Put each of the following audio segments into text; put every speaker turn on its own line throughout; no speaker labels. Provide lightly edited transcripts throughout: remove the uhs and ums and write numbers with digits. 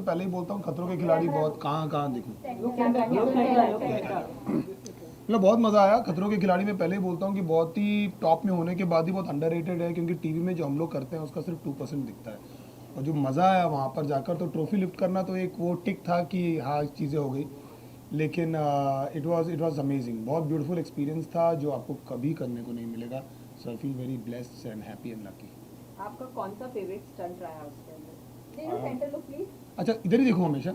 पहले ही बोलता हूँ खतरों के खिलाड़ी बहुत कहाँ दिखूँ, मतलब बहुत मज़ा आया। खतरों के खिलाड़ी में पहले ही बोलता हूँ कि बहुत ही टॉप में होने के बाद ही बहुत अंडररेटेड है, क्योंकि टीवी में जो हम लोग करते हैं उसका सिर्फ 2% दिखता है। और जो मज़ा आया वहाँ पर जाकर, तो ट्रॉफी लिफ्ट करना तो एक वो टिक था कि हाँ चीज़ें हो गई, लेकिन इट वाज अमेजिंग। बहुत ब्यूटीफुल एक्सपीरियंस था जो आपको कभी करने को नहीं मिलेगा। So I feel very blessed and happy and lucky.
आपका कौन सा फेवरेट स्टंट रहा है उसके अंदर?
Centre look please.
अच्छा इधर ही देखो हमेशा।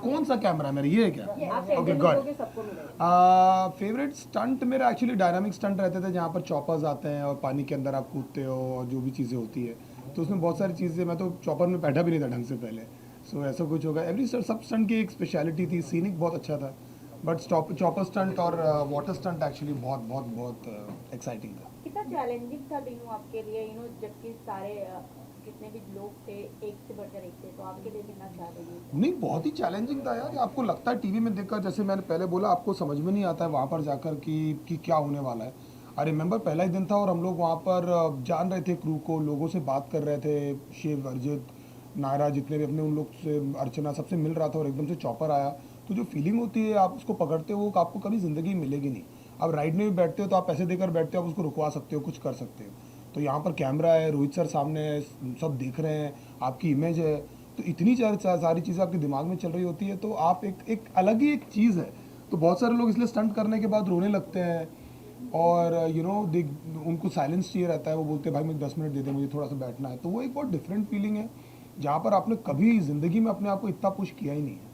कौन सा कैमरा है मेरा, ये है क्या?
आप
ओके
सेंटर
गॉड।
लुक सबको मिलेगा।
फेवरेट स्टंट मेरा एक्चुअली डायनामिक स्टंट रहते थे, जहाँ पर चॉपर्स आते हैं और पानी के अंदर आप कूदते हो और जो भी चीज़ें होती है, तो उसमें बहुत सारी चीज़ें, मैं तो चॉपर में बैठा भी नहीं था ढंग से पहले। सो ऐसा कुछ होगा, एवरी सब स्टंट की एक स्पेशलिटी थी। सीनिक बहुत अच्छा था, बट चॉपर स्टंट और वाटर स्टंट एक्चुअली बहुत बहुत बहुत एक्साइटिंग था।
कितना चैलेंजिंग था टीनू आपके लिए, जबकि सारे जितने भी लोग थे एक से बढ़कर एक थे, तो आपके लिए कितना चैलेंजिंग?
नहीं बहुत ही चैलेंजिंग था यार। आपको लगता है टीवी में देखकर, जैसे मैंने पहले बोला, आपको समझ में नहीं आता है वहाँ पर जाकर कि क्या होने वाला है। आई रिमेंबर पहला ही दिन था और हम लोग वहाँ पर जान रहे थे क्रू को, लोगों से बात कर रहे थे, शिव, अर्जित, नायरा, जितने भी अपने, उन लोग से, अर्चना, सबसे मिल रहा था, और एकदम से चॉपर आया। तो जो फीलिंग होती है आप उसको पकड़ते हो, वो आपको कभी ज़िंदगी में मिलेगी नहीं। आप राइड में भी बैठते हो तो आप पैसे देकर बैठते हो, आप उसको रुकवा सकते हो, कुछ कर सकते हो। तो यहाँ पर कैमरा है, रोहित सर सामने है, सब देख रहे हैं, आपकी इमेज है, तो इतनी सारी चीज़ें आपके दिमाग में चल रही होती है, तो आप एक अलग ही एक चीज़ है। तो बहुत सारे लोग इसलिए स्टंट करने के बाद रोने लगते हैं, और उनको साइलेंस चाहिए रहता है। वो बोलते हैं भाई मुझे 10 मिनट दे दे, मुझे थोड़ा सा बैठना है। तो वो एक बहुत डिफरेंट फीलिंग है, जहाँ पर आपने कभी ज़िंदगी में अपने आप को इतना पुश किया ही नहीं है।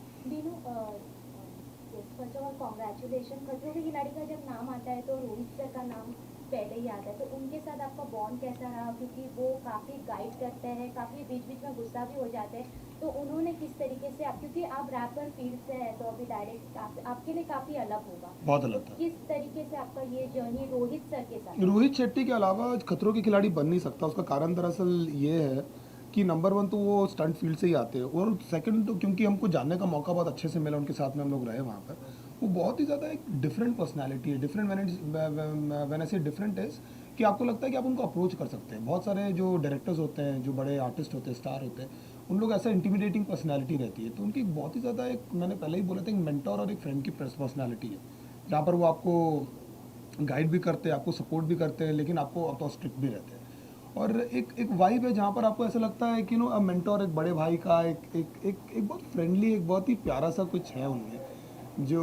First of all congratulation. खतरों के खिलाड़ी का जब नाम आता है तो रोहित सर का नाम पहले ही आता है, तो उनके साथ आपका बॉन्ड कैसा रहा? क्योंकि वो काफ़ी गाइड करते हैं, काफ़ी बीच बीच में गुस्सा भी हो जाते हैं, तो उन्होंने किस तरीके से क्योंकि आप रैपर फील्ड से है तो अभी डायरेक्ट आपके लिए काफ़ी अलग होगा,
बहुत अलग था।
किस तरीके से आपका ये जर्नी रोहित सर के साथ?
रोहित शेट्टी के अलावा खतरों के खिलाड़ी बन नहीं सकता। उसका कारण दरअसल ये है कि नंबर वन तो वो स्टंट फील्ड से ही आते हैं, और सेकंड तो क्योंकि हमको जानने का मौका बहुत अच्छे से मिला, उनके साथ में हम लोग रहे वहाँ पर। वो बहुत ही ज़्यादा एक डिफरेंट पर्सनैलिटी है। डिफरेंट व्हेन आई से डिफरेंट इज कि आपको लगता है कि आप उनको अप्रोच कर सकते हैं। बहुत सारे जो डायरेक्टर्स होते हैं, जो बड़े आर्टिस्ट होते हैं, स्टार होते हैं, उन लोग ऐसा इंटिमिडेटिंग पर्सनैलिटी रहती है। तो उनकी एक बहुत ही ज़्यादा, एक मैंने पहले ही बोला था, एक मेंटोर और एक फ्रेंड की पर्सनैलिटी है, जहाँ पर वो आपको गाइड भी करते हैं, आपको सपोर्ट भी करते हैं, लेकिन आपको स्ट्रिक्ट भी रहते हैं। और एक वाइब है जहाँ पर आपको ऐसा लगता है कि मेंटोर, एक बड़े भाई का एक बहुत फ्रेंडली, एक बहुत ही प्यारा सा कुछ है उनमें। जो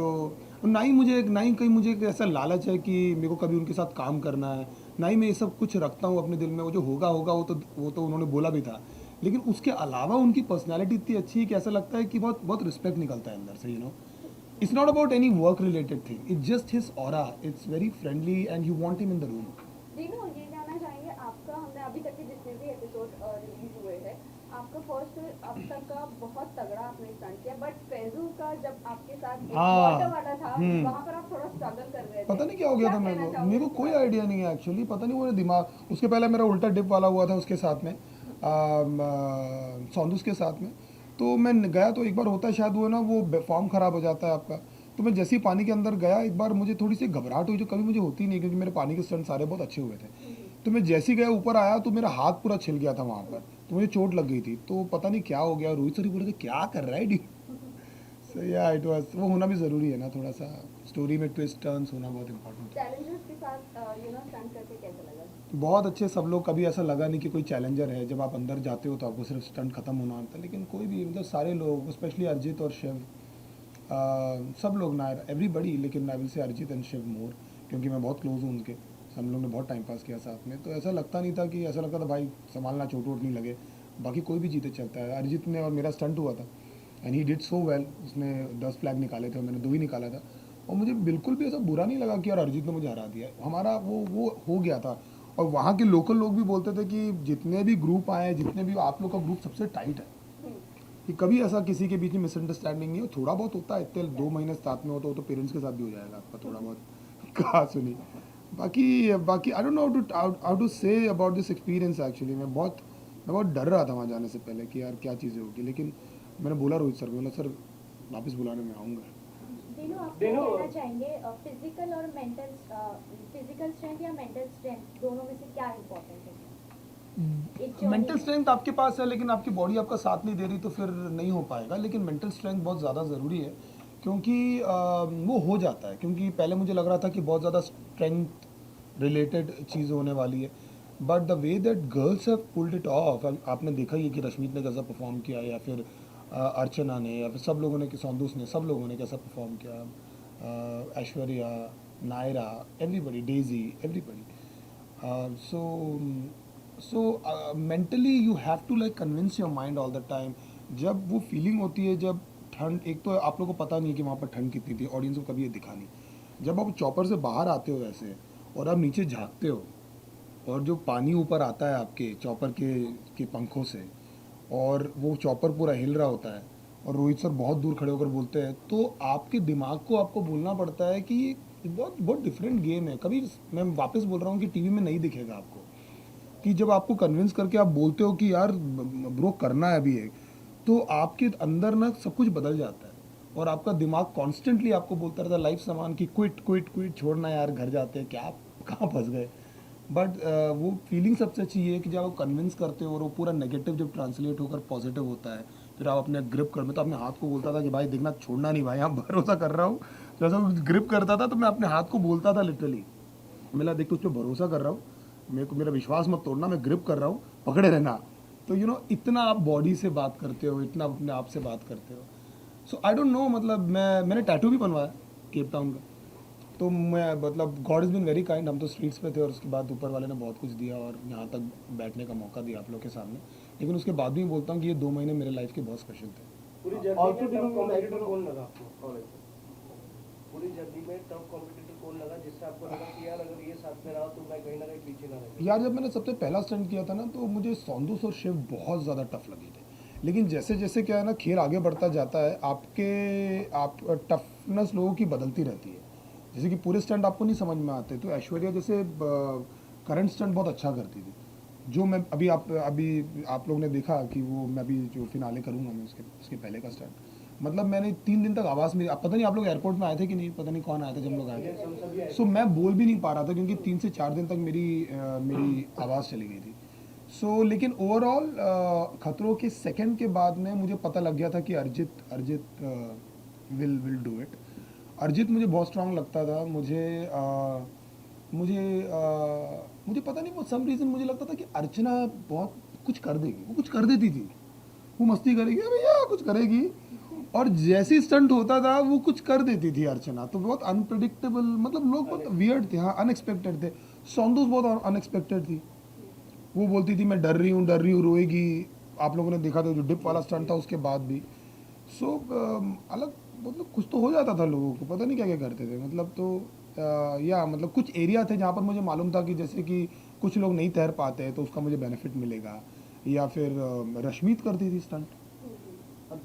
ना ही कहीं मुझे एक ऐसा लालच है कि मेरे को कभी उनके साथ काम करना है, ना ही मैं ये सब कुछ रखता हूँ अपने दिल में। वो जो होगा होगा, वो तो उन्होंने बोला भी था, लेकिन उसके अलावा उनकी पर्सनैलिटी इतनी अच्छी है कि ऐसा लगता है कि बहुत बहुत रिस्पेक्ट निकलता है अंदर से। It's not about any work related thing. It's just his aura. It's very friendly and you want him in the room.
Renu, ये जानना चाहेंगे आपका, हमने अभी तक के जितने भी एपिसोड रिलीज हुए हैं, आपका फर्स्ट अब तक का बहुत तगड़ा आपने स्टंट किया, बट फैजू का जब आपके साथ एक वाटर वाला था, वहाँ पर आप थोड़ा स्ट्रगल कर रहे थे।
पता नहीं क्या हो गया था मेरे को कोई आइडिया नहीं है एक्चुअली। पता नहीं, वो दिमाग, उसके पहले मेरा उल्टा डिप वाला हुआ था उसके साथ में, सौंदूस के साथ में। तो मैं गया तो एक बार होता है शायद, वो ना वो फॉर्म ख़राब हो जाता है आपका। तो मैं जैसे ही पानी के अंदर गया, एक बार मुझे थोड़ी सी घबराहट हुई, जो कभी मुझे होती नहीं, क्योंकि मेरे पानी के स्टंट सारे बहुत अच्छे हुए थे। तो मैं जैसे ही गया ऊपर आया तो मेरा हाथ पूरा छिल गया था वहाँ पर, तो मुझे चोट लग गई थी। तो पता नहीं क्या हो गया, रोहित सर ही बोले थे क्या कर रहा है डी। सो या इट वाज, वो होना भी ज़रूरी है ना, थोड़ा सा स्टोरी में ट्विस्ट टर्न्स होना बहुत इंपॉर्टेंट है।
चैलेंजर्स के साथ स्टंट करके कैसा लगा?
बहुत अच्छे सब लोग, कभी ऐसा लगा नहीं कि कोई चैलेंजर है। जब आप अंदर जाते हो तो आपको सिर्फ स्टंट खत्म होना होता है, लेकिन कोई भी, मतलब सारे लोग, स्पेशली अरिजीत और शिव, सब लोग ना, एवरीबडी, लेकिन I will say Arijit and Shiv मोर, क्योंकि मैं बहुत क्लोज हूँ उनके। हम लोग ने बहुत टाइम पास किया साथ में, तो ऐसा लगता नहीं था कि, ऐसा लगता था भाई संभालना, चोट वोट नहीं लगे। बाकी कोई भी जीते चलता है। अरिजीत ने और मेरा स्टंट हुआ था and he did so well. उसने 10 फ्लैग निकाले थे और मैंने 2 ही निकाला था, और मुझे बिल्कुल भी ऐसा बुरा नहीं लगा कि यार अरिजीत ने मुझे हरा दिया। हमारा वो हो गया था। और वहाँ के लोकल लोग भी बोलते थे कि जितने भी ग्रुप आए, जितने भी, आप लोग का ग्रुप सबसे टाइट है, कि कभी ऐसा किसी के बीच में मिसअंडरस्टैंडिंग नहीं हो। थोड़ा बहुत होता है, इतने 2 महीने साथ में हो तो पेरेंट्स के साथ भी हो जाएगा आपका थोड़ा बहुत। कहा सुनी। बाकी I don't know how to say about this experience actually. मैं बहुत डर रहा था वहाँ जाने से पहले कि यार क्या चीज़ें होगी, लेकिन मैंने बोला रोहित सर को, बोला सर वापस बुलाने में आऊँगा।
दिनों आप क्या कहना चाहेंगे, फिजिकल और मेंटल, फिजिकल स्ट्रेंथ या मेंटल स्ट्रेंथ, दोनों में से क्या इम्पोर्टेंट है? एक journey
मेंटल
है।
स्ट्रेंथ आपके पास है लेकिन आपकी बॉडी आपका साथ नहीं दे रही तो फिर नहीं हो पाएगा, लेकिन मेंटल स्ट्रेंथ बहुत ज़्यादा ज़रूरी है क्योंकि वो हो जाता है, क्योंकि पहले मुझे लग रहा था कि बहुत ज़्यादा स्ट्रेंथ रिलेटेड चीज़ होने वाली है, but the way that girls have pulled it of, आपने देखा ही है कि रश्मित ने कैसा परफॉर्म किया, या फिर अर्चना ने, या फिर सब लोगों ने, कि सौंदूस ने, सब लोगों ने कैसा परफॉर्म किया, Aishwarya, Naira, everybody, Daisy, everybody. So mentally you have to like convince your mind all the time. जब वो फीलिंग होती है, जब ठंड, एक तो आप लोगों को पता नहीं है कि वहाँ पर ठंड कितनी थी, ऑडियंस को कभी ये दिखा नहीं. जब आप चॉपर से बाहर आते हो वैसे और आप नीचे झाँकते हो और जो पानी ऊपर आता है आपके चॉपर के पंखों से, और वो चॉपर पूरा हिल रहा होता है और रोहित सर बहुत दूर खड़े होकर बोलते हैं, तो आपके दिमाग को आपको बोलना पड़ता है कि ये बहुत बहुत डिफरेंट गेम है. कभी, मैं वापस बोल रहा हूँ कि टीवी में नहीं दिखेगा आपको, कि जब आपको कन्विंस करके आप बोलते हो कि यार ब्रो करना है अभी एक, तो आपके अंदर ना सब कुछ बदल जाता है और आपका दिमाग कॉन्स्टेंटली आपको बोलता रहता है लाइफ सामान की क्विट क्विट क्विट, छोड़ना यार, घर जाते हैं, क्या आप कहाँ फंस गए. बट वो फीलिंग सबसे अच्छी ये है कि जब आप कन्विंस करते हो और वो पूरा नेगेटिव जब ट्रांसलेट होकर पॉजिटिव होता है, फिर आप अपने ग्रिप कर, मैं तो अपने हाथ को बोलता था कि भाई देखना, छोड़ना नहीं भाई, यहाँ भरोसा कर रहा हूँ. जैसा ग्रिप करता था तो मैं अपने हाथ को बोलता था लिटरली, मेरा देख, तुझ पे भरोसा कर रहा हूँ, मेरे को मेरा विश्वास मत तोड़ना, मैं ग्रिप कर रहा हूँ, पकड़े रहना. तो इतना आप बॉडी से बात करते हो, इतना अपने आप से बात करते हो. सो आई डोंट नो, मतलब मैंने टैटू भी बनवाया केप टाउन का, तो मैं, मतलब God is been very kind. हम तो स्ट्रीट्स पे थे और उसके बाद ऊपर वाले ने बहुत कुछ दिया और यहाँ तक बैठने का मौका दिया आप लोग के सामने. लेकिन उसके बाद भी बोलता हूँ कि ये 2 महीने मेरे लाइफ के बहुत स्पेशल थे.
पूरी जर्नी में टफ कॉम्पिटिटर कौन लगा आपको कॉलेज में? पूरी जर्नी में टफ कॉम्पिटिटर कौन लगा जिससे आपको लगा कि यार अगर ये साथ में रहा तो मैं कहीं ना कहीं पीछे ना रह
यार जब मैंने सबसे पहला स्टंट किया था ना, तो मुझे सौंदूस और शिव बहुत ज़्यादा टफ लगे थे. लेकिन जैसे जैसे क्या है ना, खेल आगे बढ़ता जाता है, आप टफनेस लोगों की बदलती रहती है. जैसे कि पूरे स्टंट आपको नहीं समझ में आते, तो ऐश्वर्या जैसे करंट स्टंट बहुत अच्छा करती थी, जो मैं अभी आप लोग ने देखा कि वो मैं अभी जो फिनाले करूँगा मैं उसके पहले का स्टंट, मतलब मैंने 3 दिन तक आवाज़ मेरी, पता नहीं आप लोग एयरपोर्ट में आए थे कि नहीं, पता नहीं कौन आया था जब लोग आए थे. सो मैं बोल भी नहीं पा रहा था क्योंकि 3 से 4 दिन तक मेरी आवाज़ चली गई थी. सो लेकिन ओवरऑल खतरों के सेकंड के बाद में मुझे पता लग गया था कि अर्जित विल डू इट. अर्जित मुझे बहुत स्ट्रांग लगता था. मुझे पता नहीं, वो सम रीज़न मुझे लगता था कि अर्चना बहुत कुछ कर देगी, वो कुछ कर देती थी, वो मस्ती करेगी, अरे भैया कुछ करेगी, और जैसे स्टंट होता था वो कुछ कर देती थी अर्चना. तो बहुत अनप्रिडिक्टेबल, मतलब लोग बहुत वियर्ड थे, हाँ, अनएक्सपेक्टेड थे. सौंदूस बहुत अनएक्सपेक्टेड थी, वो बोलती थी मैं डर रही हूँ, रोएगी. आप लोगों ने देखा था जो डिप वाला स्टंट था उसके बाद भी. सो अलग, मतलब कुछ तो हो जाता था लोगों को, पता नहीं क्या क्या करते थे, मतलब. तो या मतलब कुछ एरिया थे जहाँ पर मुझे मालूम था कि जैसे कि कुछ लोग नहीं तैर पाते हैं तो उसका मुझे बेनिफिट मिलेगा, या फिर रश्मित करती थी स्टंट,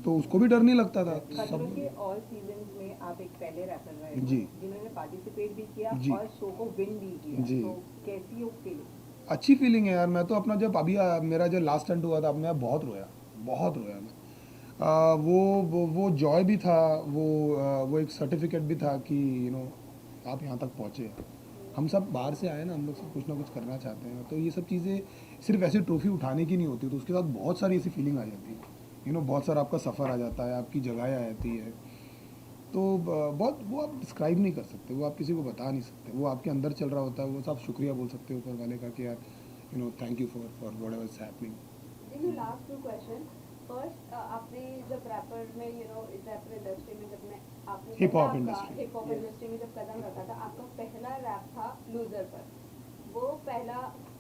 तो उसको भी डर नहीं लगता था.
खतरों
सब
के ऑल सीजन्स में आप एक पहले रैपर रहे
जी.
जिन्होंने पार्टिसिपेट भी किया
जी.
और शो को विन भी किया.
जी.
तो कैसी वो फीलिंग?
अच्छी फीलिंग है यार. मैं तो अपना जब अभी मेरा जो लास्ट स्टंट हुआ था, मैं बहुत रोया मैं. वो जॉय भी था, वो एक सर्टिफिकेट भी था कि आप यहाँ तक पहुँचे. हम सब बाहर से आए ना, हम लोग सब कुछ ना कुछ करना चाहते हैं, तो ये सब चीज़ें सिर्फ ऐसे ट्रॉफी उठाने की नहीं होती, तो उसके साथ बहुत सारी ऐसी फीलिंग आ जाती है. बहुत सारा आपका सफ़र आ जाता है, आपकी जगह आ जाती है, तो बहुत, वो आप डिस्क्राइब नहीं कर सकते, वो आप किसी को बता नहीं सकते, वो आपके अंदर चल रहा होता है. वो सब शुक्रिया बोल सकते हो ऊपर वाले का कि यार thank you for whatever is happening.
जी, लास्ट 2 क्वेश्चन. फर्स्ट, आपने जब रैपर में रैपर इंडस्ट्री में जब मैं आपने
Hip hop
पहला
industry.
हिप हॉप इंडस्ट्री में जब कदम रखा था, आपका पहला रैप था लूजर पर. वो पहला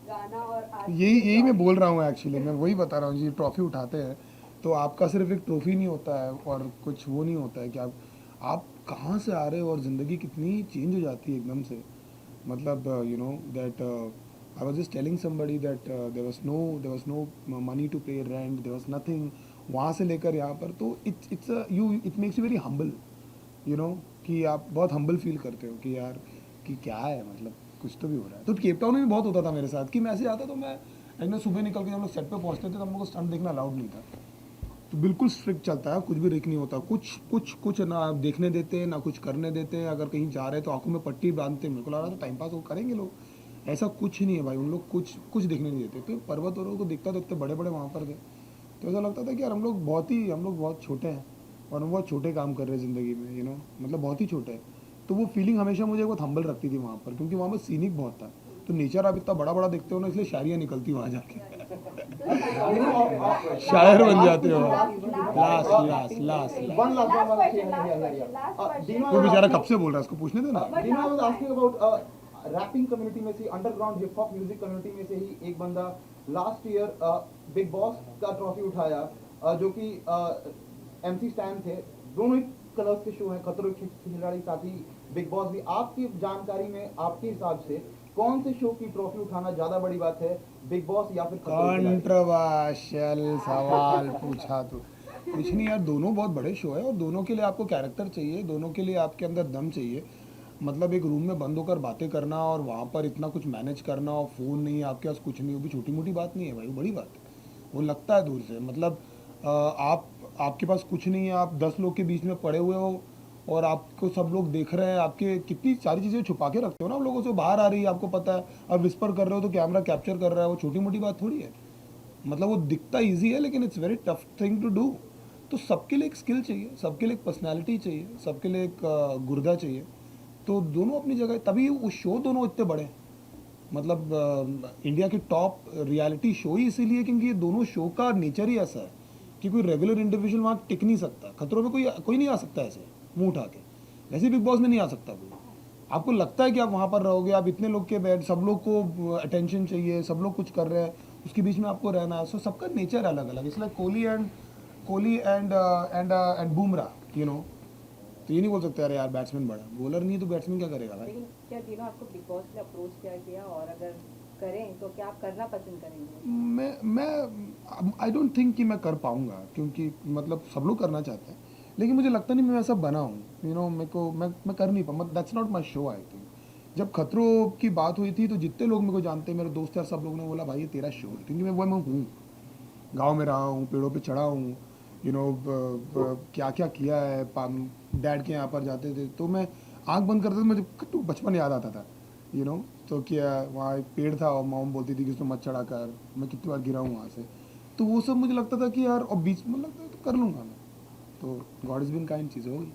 गाना और आज
यही मैं बोल रहा हूँ एक्चुअली, मैं वही बता रहा हूँ जी. ट्रॉफी उठाते हैं तो आपका सिर्फ एक ट्रॉफी नहीं होता है और कुछ वो नहीं होता है कि आप कहाँ से आ रहे हो और ज़िंदगी कितनी चेंज हो जाती है एकदम से. मतलब that I was just telling somebody that there was no money to pay rent, there was nothing. वहाँ से लेकर यहाँ पर, तो it makes you very humble, कि आप बहुत हम्बल फील करते हो कि यार कि क्या है, मतलब कुछ तो भी हो रहा है. तो केप टाउन में भी बहुत होता था मेरे साथ कि मैं ऐसे आता तो मैं सुबह निकल के जब लोग सेट पे पहुँचते थे तो हम लोग को स्टंट देखना अलाउड नहीं था. तो बिल्कुल स्ट्रिक्ट चलता है, कुछ भी रिक नहीं होता, कुछ ना देखने देते ना कुछ करने देते. अगर कहीं जा रहे तो आंखों में पट्टी बांधते. मेरे को लग रहा था टाइम पास वो करेंगे लोग, ऐसा कुछ नहीं है भाई, उन लोग कुछ कुछ दिखने नहीं देते। तो पर्वत और को दिखता तो इतने बड़े बड़े वहाँ पर थे, तो ऐसा लगता था कि यार हम लोग बहुत छोटे हैं और हम बहुत छोटे काम कर रहे हैं ज़िंदगी में, यू नो, मतलब बहुत ही छोटे हैं। तो वो फीलिंग हमेशा मुझे बहुत हम्बल रखती थी वहाँ पर, क्योंकि वहाँ पर सीनिक बहुत था। तो नेचर आप इतना बड़ा बड़ा देखते हो ना, इसलिए शायरियाँ निकलती वहाँ जाके, शायर बन जाते हो। Last last last
One last
Last
one.
question,
Yeah,
last
yeah, yeah,
question,
yeah.
last question.
Dino,
वो बेचारा कब से बोल रहा है, उसको पूछने देना।
Dino, I was asking about rapping community में से, underground hip hop music community में से ही एक बंदा लास्ट ईयर बिग बॉस का ट्रॉफी उठाया, जो कि MC स्टैन थे। दोनों ही कलर्स के शो हैं, खतरों के खिलाड़ी साथ ही बिग बॉस भी। आपकी जानकारी में, आपके हिसाब से कौन से शो की ट्रॉफी उठाना ज्यादा बड़ी बात है, बिग बॉस या फिर खतरों के खिलाड़ी?
कंट्रोवर्शियल सवाल पूछा तो कुछ नहीं यार, दोनों बहुत बड़े शो है और दोनों के लिए आपको कैरेक्टर चाहिए, दोनों के लिए आपके अंदर दम चाहिए। मतलब एक रूम में बंद होकर बातें करना और वहाँ पर इतना कुछ मैनेज करना और फ़ोन नहीं, आपके पास कुछ नहीं, वो भी छोटी मोटी बात नहीं है भाई, वो बड़ी बात है। वो लगता है दूर से, मतलब आपके पास कुछ नहीं है, आप 10 लोग के बीच में पड़े हुए हो और आपको सब लोग देख रहे हैं, आपके कितनी सारी चीज़ें छुपा के रखते हो ना आप लोगों से, बाहर आ रही है आपको पता है, आप विस्पर कर रहे हो तो कैमरा कैप्चर कर रहा है, वो छोटी मोटी बात थोड़ी है। मतलब वो दिखता ईजी है लेकिन it's very tough thing to do. तो सबके लिए एक स्किल चाहिए, सबके लिए एक पर्सनैलिटी चाहिए, सबके लिए एक गुर्दा चाहिए। तो दोनों अपनी जगह, तभी वो शो दोनों इतने बड़े हैं। मतलब इंडिया के टॉप रियलिटी शो ही इसीलिए क्योंकि ये दोनों शो का नेचर ही ऐसा है कि कोई रेगुलर इंडिविजुअल वहाँ टिक नहीं सकता। खतरों में कोई नहीं आ सकता ऐसे मुंह उठा के, वैसे बिग बॉस में नहीं आ सकता कोई। आपको लगता है कि आप वहाँ पर रहोगे, आप इतने लोग के बैठ, सब लोग को अटेंशन चाहिए, सब लोग कुछ कर रहे हैं, उसके बीच में आपको रहना है। सो सबका नेचर अलग अलग, इसलिए Kohli and Bumrah, you know. तो ये नहीं बोल सकते अरे यार बैट्समैन बड़ा, बॉलर नहीं है तो बैट्समैन क्या करेगा भाई।
लेकिन क्या तीनों आपको बिग बॉस ने अप्रोच क्या किया, और अगर करें तो क्या आप करना पसंद करेंगे?
मैं आई डोंट थिंक कि मैं कर पाऊंगा, क्योंकि मतलब सब लोग करना चाहते हैं लेकिन मुझे लगता नहीं मैं वैसा बना हूँ, यू नो। मेरे को मैं कर नहीं पाऊँ, that's not my show I think. जब खतरों की बात हुई थी तो जितने लोग मेरे को जानते हैं, मेरे दोस्त यार, सब लोग ने बोला भाई ये तेरा शो है, क्योंकि मैं हूँ, गाँव में रहा हूँ, पेड़ों पर चढ़ा हूँ, यू नो, क्या क्या किया है। डैड के यहाँ पर जाते थे तो मैं आंख बंद करता था, मुझे तो बचपन याद आता था, यू नो। तो क्या वहाँ एक पेड़ था और मॉम बोलती थी कि उसमें मत चढ़ा कर, मैं कितनी बार गिरा हूँ वहाँ से। तो वो सब मुझे लगता था कि यार, और बीच में लगता है तो कर लूँगा मैं। तो गॉड इज़ बीन काइंड, चीज़ें हो गई।